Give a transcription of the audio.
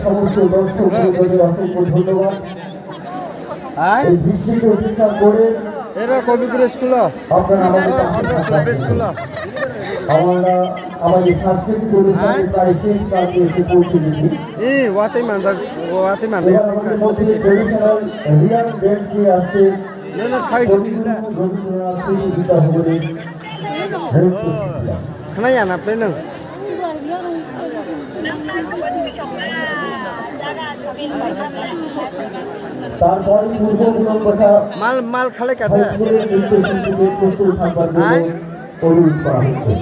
সমস্ত দর্শক অসংখ্য ধন্যবাদ। এই বৃষ্টিকে উপেক্ষা করে আমরা আমাদের সাংস্কৃতিক অনুষ্ঠানে প্রায় শেষ প্রান্তে এসে পৌঁছে গেছি। আমাদের মধ্যে ট্রেডিশনাল রিয়াল ড্যান্স নিয়ে আসছে রবীন্দ্রনাথ স্মৃতি ভবনের তারপরে পূর্বমূলক কথা মাল খালে প্রস্তুত থাকবার জন্য অনুরোধ করা হচ্ছে।